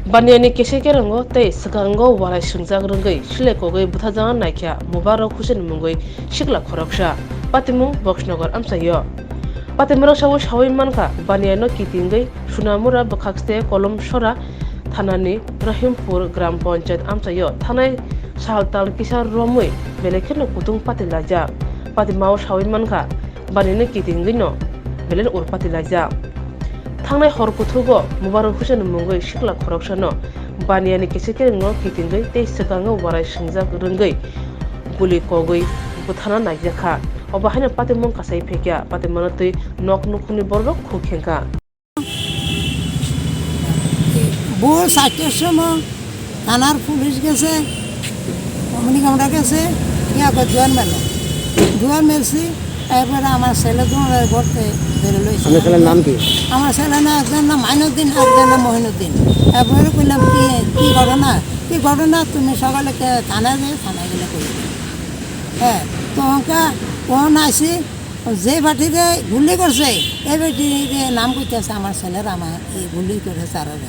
Baniani keseke rango tei sakango warai shingjak rungoi shilekogoi buthaja naikya mubarok husen mungoi shikla khoroksha patimung boxnogor amsayo patimura shawo shawai manka baniano kitingoi sunamura bakhakste kolom shora thanani rahimpur gram panchayat amsayo thanai saltal kisar romoi belekeno kutung patilaja patimao shawai manka baniano kitingoi no belen ur patilaja थांनाय हर कुथुगो मुबारक Hussain मुंगै शिखला खरकसानो बानियानि केसेके no कितिंगै तै सकांगो वाराय सिंजाक रंगै गुलि कगै बुथाना नायजाखा अबाहायनो पातिमं कासाय फेकिया पातिमनो तै नक नुखुनि बरबो खुखेंका বউ 60টার সময় থানার police গেছে কমিনি কামরা গেছে ইয়া করে দুয়ার মেলছি এরপরে আমার ছেলে তোমার ঘরতে ধরে লইছে আপনার ছেলের নাম কি? আমার ছেলে না একজন নাম মাইনুদ্দিন একজন নাম মহিনুদ্দিন এরপরে কইলাম কি ঘটনা তুমি সকালে থানায় গেলে কই হ্যাঁ তোমাকে কোন আসি যে বাটিরে গুলি করছে এই বাটিরে নাম কইতেছে আমার ছেলের আমার এই গুলি করে চারারে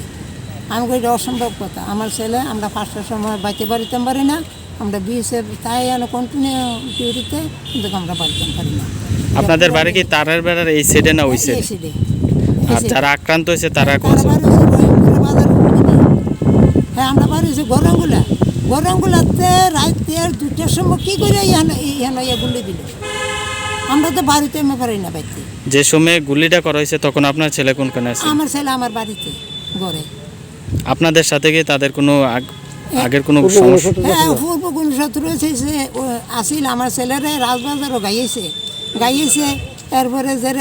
আমি কই এটা অসম্ভব কথা আমার ছেলে আমরা 5টার সময় বাড়িতে পারি না আমরা বিএসএফ তাই কন্টিনিউ ডিউটিতে কিন্তু আমরা বাড়িতে পারি না আপনাদের বাড়ি কি তারের বেড়ার এই সাইডে না ওই সাইডে? আর যারা আক্রান্ত হয়েছে তারা কোথায়? হ্যাঁ আমরা বাড়ি হচ্ছে গরমগুলাতে রাতের 2টার সময় কি করে গুলি দিল আমরা তো বাড়িতে পারি না বাড়িতে। যে সময় গুলিটা করা হয়েছে তখন আপনার ছেলে কোনখানে আছে? আমার ছেলে আমার বাড়িতে ঘরে। আপনাদের সাথে কি তাদের কোনো আগের কোনো সমস্যা? হ্যাঁ পূর্ব কোনো শত্রু হয়েছে আসিল আমার ছেলেরে রাজবাজারও গাইয়েছে এরপরে যে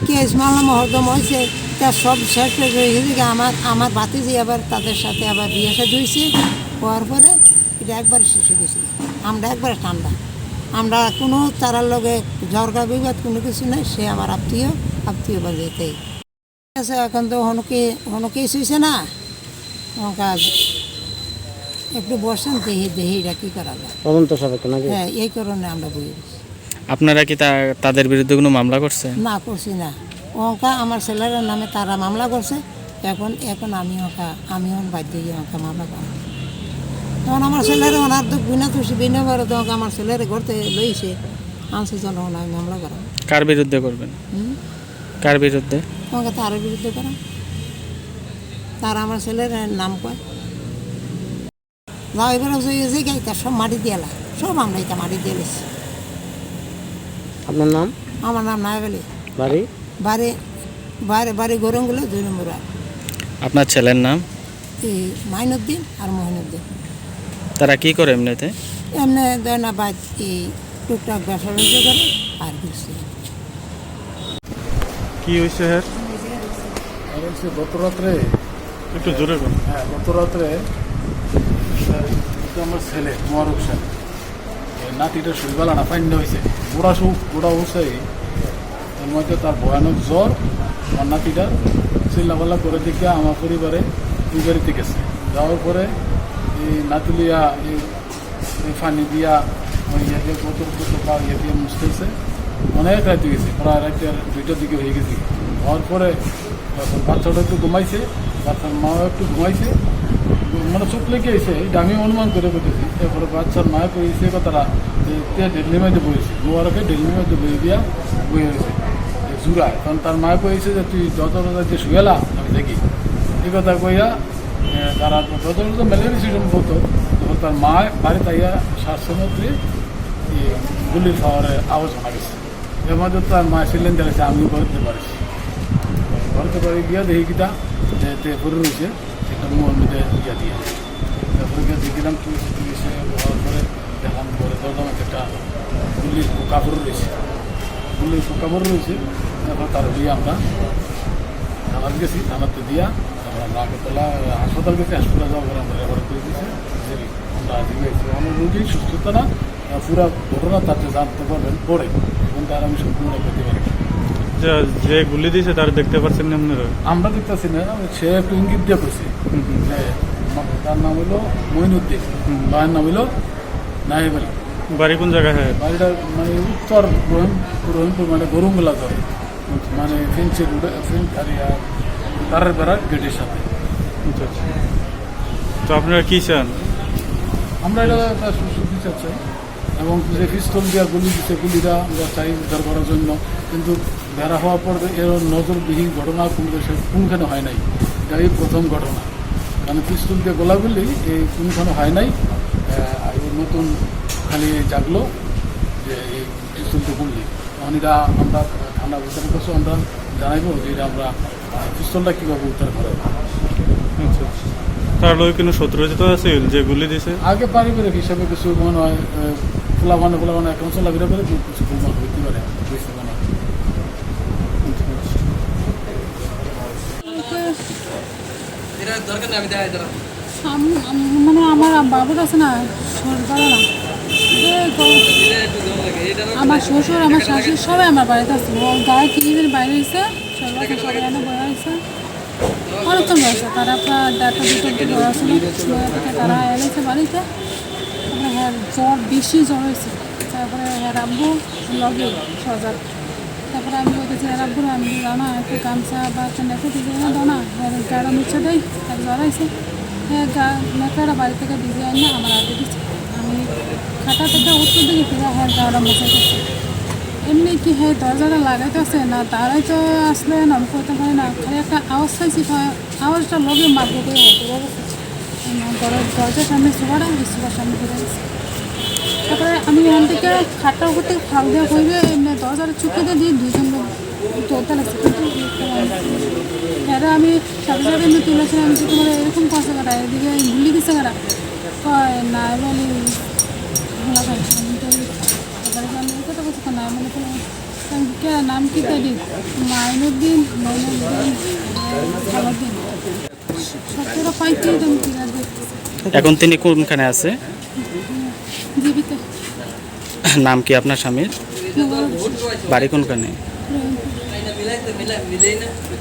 কেস মামলা মহদম হয়েছে তার সব শেষ হয়েছে আমার ভাতিজি আবার তাদের সাথে আবার বিয়ে সাথে হয়েছে হওয়ার পরে এটা একবারে শেষ হয়ে গেছিল আমরা একবারে ঠান্ডা আমরা কোনো তারার লগে ঝরগা বিবাদ কোনো কিছু নেই সে আমার আত্মীয় বাড়িতেই আছে এখন তো হনকেই শুয়েছে না কাজ একটু বসেন দেহিটা কি করা যায় তদন্ত সাপেক্ষ নাকি? হ্যাঁ এই কারণে আমরা বই আপনারা কি তাদের বিরুদ্ধে কোনো মামলা করছে? না করছি না ওকা আমার ছেলের নামে তারা মামলা করছে এখন আমিও বাধ্য হয়ে ওকে মামলা করি তখন আমার ছেলের ওনার তো বিনাবার তো আমার ছেলের ঘরতে লইছে আনছে জন আমি মামলা করা। কার বিরুদ্ধে করবেন? কার বিরুদ্ধে? তোমাকে তার বিরুদ্ধে করা তার আমার ছেলের নাম কয় না এবার যে গাইতা সব মাটি দিয়ালা সব আমরা এটা মাটি দিয়ে লেছি। আপনার নাম? আমার নাম নাইবেলি বাড়ি বাড়ি গরমগুলো 2 নম্বর। আপনার ছেলের নাম? এই মাইনুদ্দিন আর মহিনুদ্দিন। তারা কি করে এমনিতে? এমনি দেয় না বা এই টুকটাক ব্যবসা করে আর কিছু। কি হয়েছে হ্যাঁ? গত রাত্রে একটু জোরে করুন। হ্যাঁ গত রাত্রে আমার ছেলে মোবারক সেন নাতিটা শরীরবেলা না ফাইন্ড হয়েছে গোড়া উঠছে এর মধ্যে তার ভয়ানক জ্বর আমার নাতিটা চিল্লাপাল্লা করে দিকে আমার পরিবারে ওই বাড়িতে গেছে যাওয়ার পরে এই নাতুলিয়া এই ফানি দিয়া ওই ইয়ে বোতল ইয়ে দিয়ে মুছতেছে অনেক রাতে গেছে প্রায় রাতে 2টার দিকে হয়ে গেছে হওয়ার পরে বাচ্চাটা একটু ঘুমাইছে বাচ্চার মাও একটু ঘুমাইছে মানে চোখ লেগে এসে এটা আমি অনুমান করে বলতেছি এরপরে বাচ্চার মায়ে করেছে তারা ডেলি মধ্যে বইছে মোবারকে ডেলি মধ্যে বই দিয়া বই হয়েছে জুড়ায় তখন তার মায়ে কয়েছে যে তুই যত যে শুয়েলা আমি দেখি এই কথা কইয়া তারা যত ম্যালেরিয়া সিস্টেম হতো তখন তার মা বাড়ি তাইয়া শ্বাসমন্ত্রী গুলির খাওয়ারে আওয়াজ শোনা গেছে এর মধ্যে তার মা সিলেন দিয়েছে আমি করতে পারিস ঘরতে পারি গিয়া দেখি কিটা যে পরে রয়েছে একটা মোর মধ্যে ইয়া দিয়ে তারপরে গিয়ে দেখলাম পুলিশে হওয়ার পরে দেখলাম পরে দরদাম একটা গুলির কাপড় রয়েছে তারপর তার দিয়ে আমরা থানাতে গেছি থানাতে দিয়া আমরা নাগরতলা হাসপাতাল গেছি হাসপাতাল যাওয়ার পরে আমরা রেফার করে দিয়েছি আমরা আজকে গেছি আমার রোগীর সুস্থতা না পুরা ঘটনা তাতে জানতে পারবেন পরে এবং তার আমি সম্পূর্ণ করতে পারি যে গুলি দিয়েছে তার দেখতে পাচ্ছেন না আপনারা? আমরা দেখতেছি না সে একটু ইঙ্গিত দিয়ে করছে তার নাম হলো মইনুদ্দিন ভাইয়ের নাম হলো নাহিব আলী। বাড়ি কোন জায়গায়? হ্যাঁ বাড়িটা মানে উত্তর রহিমপুর মানে গরুমগুলা ধরে মানে ফেন্সি তারের বেড়ার গেটের সাথে। আচ্ছা আচ্ছা। তো আপনারা কি চান? আমরা এটা একটা সুবিচার চাই, এবং যে পিস্তল দেওয়া গুলি দিচ্ছে গুলিটা আমরা চাই উদ্ধার করার জন্য, কিন্তু বেড়া হওয়ার পর এর নজরবিহীন ঘটনা কোনখানে হয় নাই, এটাই প্রথম ঘটনা। কারণ পিস্তল দিয়ে গোলাগুলি এই কোনখানে হয় নাই, নতুন খালি জাগলো যে এই পিস্তল দিয়ে গুলি। তখন এটা আমরা থানা বিচারের কাছে আমরা জানাইব যে এটা আমরা পিস্তলটা কীভাবে উদ্ধার করা যায়। আচ্ছা আচ্ছা। তার লোক কোনো শত্রুতা আছে যে গুলি দিছে? আগে পারিবারিক হিসাবে কিছু মনে হয় ফুলাবানো এখন চলাফেরা করে কিছু প্রমাণ হইতে পারে, বুঝতে পারে। মানে আমার বাবুর আছে না সরকার না, আমার শ্বশুর আমার শাশুড়ি সবাই আমার বাড়িতে আছে। ও গায়ে কিছুদিন বাইরে হয়েছে, সবাই সবাই এনে বয়ে হয়েছে, অনেকক্ষণ রয়েছে। তারা আপনার 1:30-2টার দিকে পড়াশোনা থেকে তারা এলেছে বাড়িতে। তারপরে হ্যাঁ জ্বর, বেশি জ্বর হয়েছে। তারপরে হ্যাঁ আব্বু লগে সজাগ। তারপরে আমি বলতেছি হ্যাঁ আব্বুর আমি জানা একটু গামছা বা একটা নেকড়ে দিকে দাও না, হ্যাঁ গাড়া মিচ্ছে দেয়, তার জ্বর হয়েছে। হ্যাঁ নেকড়াটা বাড়ি থেকে ভিজে আনিয়ে আমার আগে দিচ্ছে। আমি খাটা থেকে উত্তর দিকে ফিরে হ্যাঁ গাড়া মশাই করছি। এমনি কি হ্যাঁ দরজাটা লাগাইতেছে না, তারাই তো আসলে না করতে পারে না, খালি একটা আওয়াজ পাইছি, আওয়াজটা লগে মারবো করে ঘরের দরজার সামনে সোফাটা, সোফার সামনে ফিরে গেছে। তারপরে আমি এখান থেকে খাটটার উপর থেকে ফাঁক দেওয়া করবে, এমনি দরজাটা চুপে দিয়ে দুজন লোক দৌড়তে লাগছে, কিন্তু এরা আমি সাথে সাথে এমনি তুলেছিলাম যে তোমার এরকম করছে কারা, এদিকে গুলি দিচ্ছে কারা, কয় না বলি ভোলা ভাই। আমি তো আমি কথা বলছি না, মানে কে নাম কি তাই মাইনুদ্দিন ভালোদ্দিন সবচেয়ে পাইছি আমি কিনা দেখতেছি। এখন তিনি কোনখানে আছে? জীবিত। নাম কি আপনার স্বামীর? বাড়ি কোনখানে?